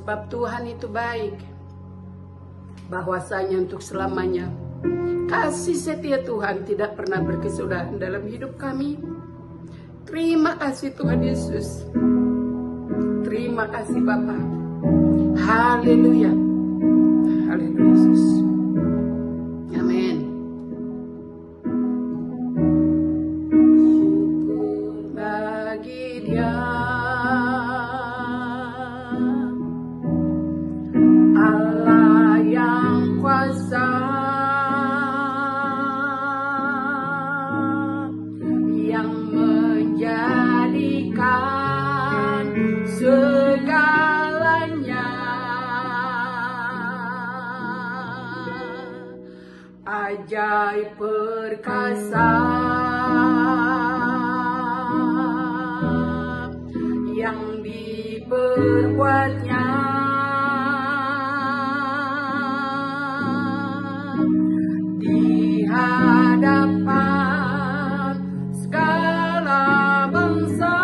Sebab Tuhan itu baik, bahwasanya untuk selamanya. Kasih setia Tuhan tidak pernah berkesudahan dalam hidup kami. Terima kasih Tuhan Yesus. Terima kasih Bapa. Haleluya. Haleluya Yesus. Amin. Bagi Dia Allah yang kuasa, yang menjadikan segalanya ajaib perkasa, yang diperbuatnya di hadapan segala bangsa.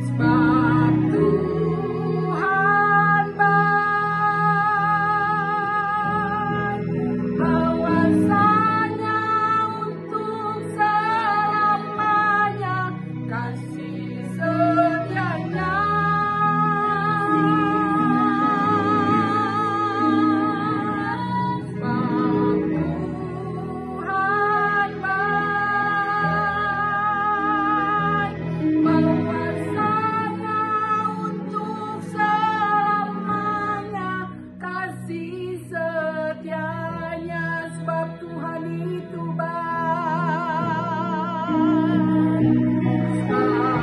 Sebab Tuhan baik, bahwasanya untuk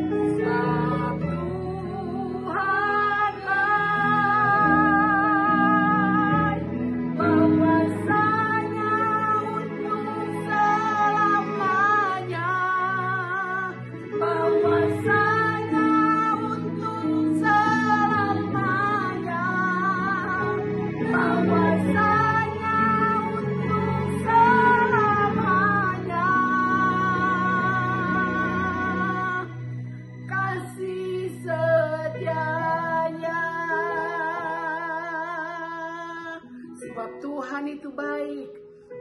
selamanya kasih setianya. Sebab Tuhan itu baik,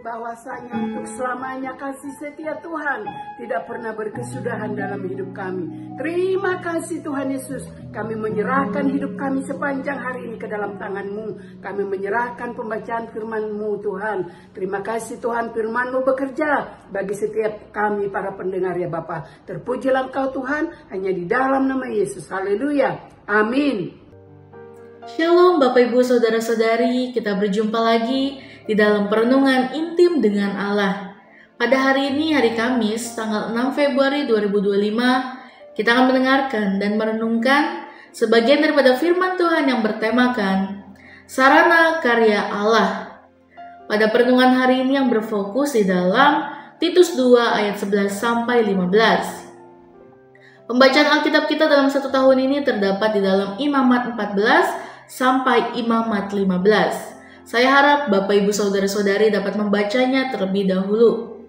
bahwasanya untuk selamanya kasih setia Tuhan tidak pernah berkesudahan dalam hidup kami. Terima kasih Tuhan Yesus. Kami menyerahkan hidup kami sepanjang hari ini ke dalam tangan-Mu. Kami menyerahkan pembacaan firman-Mu Tuhan. Terima kasih Tuhan, firman-Mu bekerja bagi setiap kami para pendengar ya Bapa. Terpujilah Engkau Tuhan, hanya di dalam nama Yesus. Haleluya. Amin. Shalom Bapak Ibu Saudara-saudari, kita berjumpa lagi di dalam perenungan intim dengan Allah. Pada hari ini, hari Kamis, tanggal 6 Februari 2025, kita akan mendengarkan dan merenungkan sebagian daripada firman Tuhan yang bertemakan Sarana Karya Allah. Pada perenungan hari ini yang berfokus di dalam Titus 2 ayat 11 sampai 15. Pembacaan Alkitab kita dalam satu tahun ini terdapat di dalam Imamat 14 sampai Imamat 15. Saya harap Bapak Ibu Saudara-saudari dapat membacanya terlebih dahulu.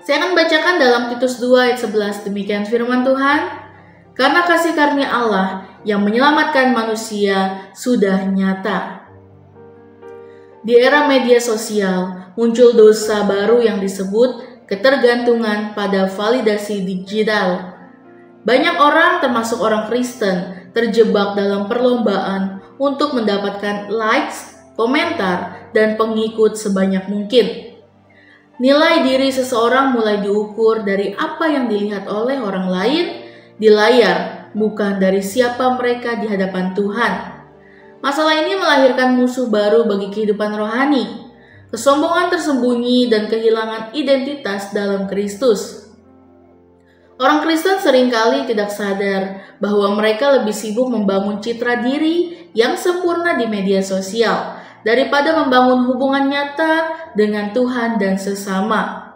Saya akan bacakan dalam Titus 2 ayat 11, demikian firman Tuhan. Karena kasih karunia Allah yang menyelamatkan manusia sudah nyata. Di era media sosial, muncul dosa baru yang disebut ketergantungan pada validasi digital. Banyak orang, termasuk orang Kristen, terjebak dalam perlombaan untuk mendapatkan likes, komentar, dan pengikut sebanyak mungkin. Nilai diri seseorang mulai diukur dari apa yang dilihat oleh orang lain di layar, bukan dari siapa mereka di hadapan Tuhan. Masalah ini melahirkan musuh baru bagi kehidupan rohani, kesombongan tersembunyi, dan kehilangan identitas dalam Kristus. Orang Kristen seringkali tidak sadar bahwa mereka lebih sibuk membangun citra diri yang sempurna di media sosial daripada membangun hubungan nyata dengan Tuhan dan sesama.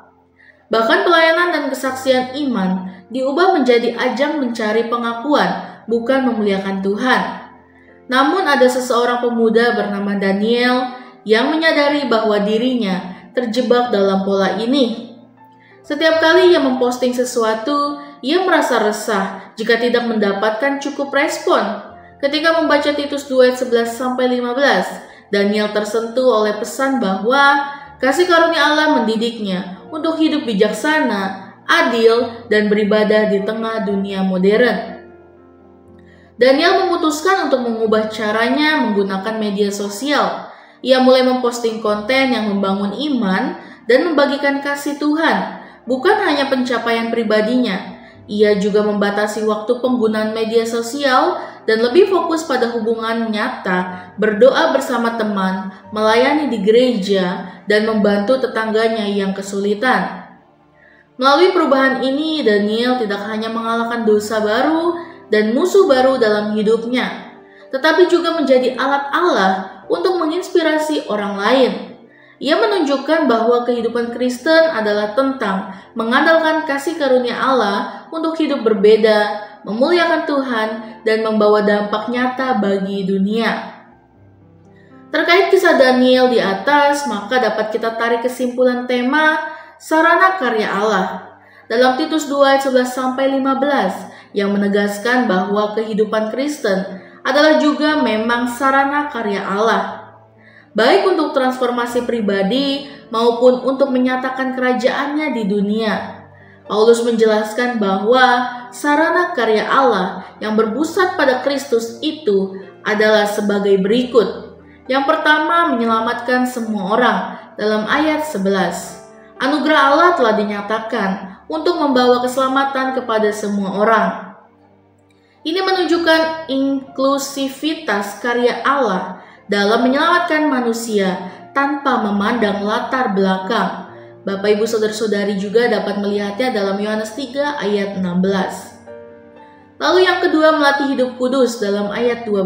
Bahkan pelayanan dan kesaksian iman diubah menjadi ajang mencari pengakuan, bukan memuliakan Tuhan. Namun ada seseorang pemuda bernama Daniel yang menyadari bahwa dirinya terjebak dalam pola ini. Setiap kali ia memposting sesuatu, ia merasa resah jika tidak mendapatkan cukup respon. Ketika membaca Titus 2 ayat 11-15, Daniel tersentuh oleh pesan bahwa kasih karunia Allah mendidiknya untuk hidup bijaksana, adil, dan beribadah di tengah dunia modern. Daniel memutuskan untuk mengubah caranya menggunakan media sosial. Ia mulai memposting konten yang membangun iman dan membagikan kasih Tuhan, bukan hanya pencapaian pribadinya. Ia juga membatasi waktu penggunaan media sosial dan lebih fokus pada hubungan nyata, berdoa bersama teman, melayani di gereja, dan membantu tetangganya yang kesulitan. Melalui perubahan ini, Daniel tidak hanya mengalahkan dosa baru dan musuh baru dalam hidupnya, tetapi juga menjadi alat Allah untuk menginspirasi orang lain. Ia menunjukkan bahwa kehidupan Kristen adalah tentang mengandalkan kasih karunia Allah untuk hidup berbeda, memuliakan Tuhan, dan membawa dampak nyata bagi dunia. Terkait kisah Daniel di atas, maka dapat kita tarik kesimpulan tema sarana karya Allah dalam Titus 2 ayat 11-15 yang menegaskan bahwa kehidupan Kristen adalah juga memang sarana karya Allah, baik untuk transformasi pribadi maupun untuk menyatakan kerajaannya di dunia. Paulus menjelaskan bahwa sarana karya Allah yang berpusat pada Kristus itu adalah sebagai berikut. Yang pertama, menyelamatkan semua orang dalam ayat 11. Anugerah Allah telah dinyatakan untuk membawa keselamatan kepada semua orang. Ini menunjukkan inklusivitas karya Allah dalam menyelamatkan manusia tanpa memandang latar belakang. Bapak, Ibu, Saudara-saudari juga dapat melihatnya dalam Yohanes 3 ayat 16. Lalu yang kedua, melatih hidup kudus dalam ayat 12.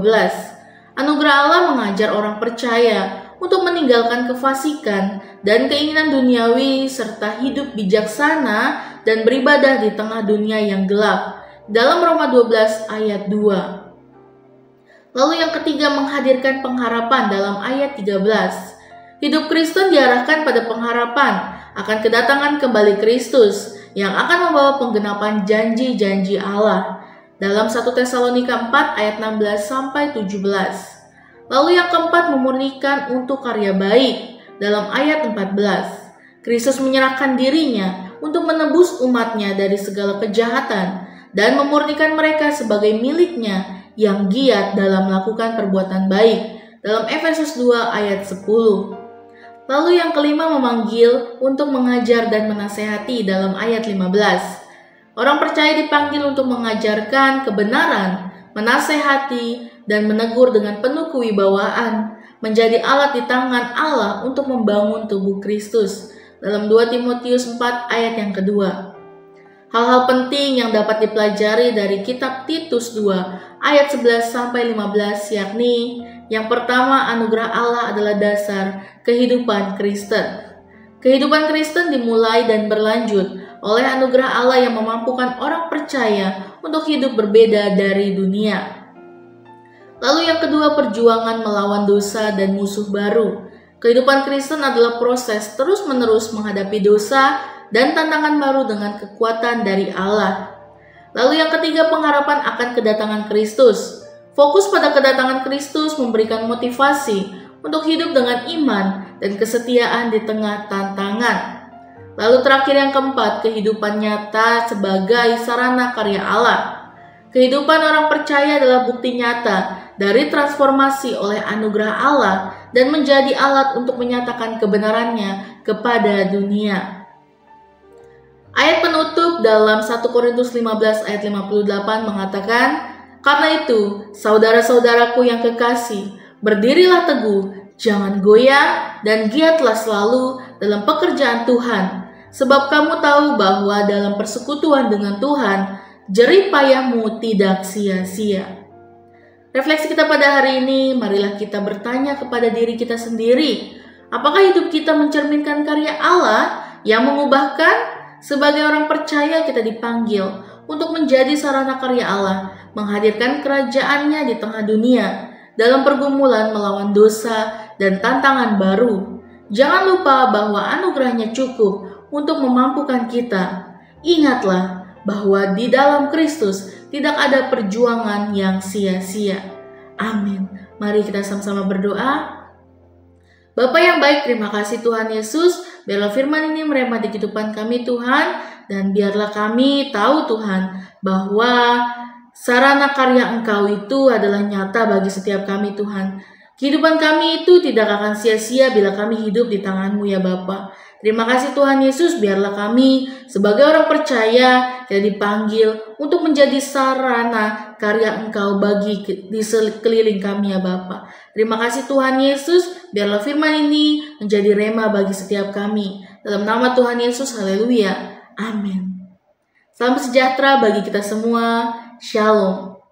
Anugerah Allah mengajar orang percaya untuk meninggalkan kefasikan dan keinginan duniawi serta hidup bijaksana dan beribadah di tengah dunia yang gelap. Dalam Roma 12 ayat 2. Lalu yang ketiga, menghadirkan pengharapan dalam ayat 13. Hidup Kristen diarahkan pada pengharapan akan kedatangan kembali Kristus yang akan membawa penggenapan janji-janji Allah. Dalam 1 Tesalonika 4 ayat 16-17. Lalu yang keempat, memurnikan untuk karya baik. Dalam ayat 14. Kristus menyerahkan dirinya untuk menebus umatnya dari segala kejahatan dan memurnikan mereka sebagai miliknya yang giat dalam melakukan perbuatan baik. Dalam Efesus 2 ayat 10. Lalu yang kelima, memanggil untuk mengajar dan menasehati dalam ayat 15. Orang percaya dipanggil untuk mengajarkan kebenaran, menasehati, dan menegur dengan penuh kewibawaan, menjadi alat di tangan Allah untuk membangun tubuh Kristus. Dalam 2 Timotius 4 ayat yang kedua. Hal-hal penting yang dapat dipelajari dari kitab Titus 2 ayat 11-15 yakni yang pertama, anugerah Allah adalah dasar kehidupan Kristen. Kehidupan Kristen dimulai dan berlanjut oleh anugerah Allah yang memampukan orang percaya untuk hidup berbeda dari dunia. Lalu yang kedua, perjuangan melawan dosa dan musuh baru. Kehidupan Kristen adalah proses terus-menerus menghadapi dosa dan tantangan baru dengan kekuatan dari Allah. Lalu yang ketiga, pengharapan akan kedatangan Kristus. Fokus pada kedatangan Kristus memberikan motivasi untuk hidup dengan iman dan kesetiaan di tengah tantangan. Lalu terakhir yang keempat, kehidupan nyata sebagai sarana karya Allah. Kehidupan orang percaya adalah bukti nyata dari transformasi oleh anugerah Allah dan menjadi alat untuk menyatakan kebenarannya kepada dunia. Ayat penutup dalam 1 Korintus 15 ayat 58 mengatakan, "Karena itu, saudara-saudaraku yang kekasih, berdirilah teguh, jangan goyah, dan giatlah selalu dalam pekerjaan Tuhan. Sebab kamu tahu bahwa dalam persekutuan dengan Tuhan, jerih payahmu tidak sia-sia." Refleksi kita pada hari ini, marilah kita bertanya kepada diri kita sendiri. Apakah hidup kita mencerminkan karya Allah yang mengubahkan? Sebagai orang percaya kita dipanggil untuk menjadi sarana karya Allah, menghadirkan kerajaannya di tengah dunia, dalam pergumulan melawan dosa dan tantangan baru. Jangan lupa bahwa anugerahnya cukup untuk memampukan kita. Ingatlah bahwa di dalam Kristus tidak ada perjuangan yang sia-sia. Amin. Mari kita sama-sama berdoa. Bapa yang baik, terima kasih Tuhan Yesus. Biarlah firman ini meremati kehidupan kami Tuhan. Dan biarlah kami tahu Tuhan bahwa sarana karya Engkau itu adalah nyata bagi setiap kami Tuhan. Kehidupan kami itu tidak akan sia-sia bila kami hidup di tangan-Mu ya Bapa. Terima kasih Tuhan Yesus, biarlah kami sebagai orang percaya kita dipanggil untuk menjadi sarana karya Engkau bagi di sekeliling kami ya Bapa. Terima kasih Tuhan Yesus, biarlah firman ini menjadi rema bagi setiap kami. Dalam nama Tuhan Yesus, haleluya. Amin. Salam sejahtera bagi kita semua. Shalom.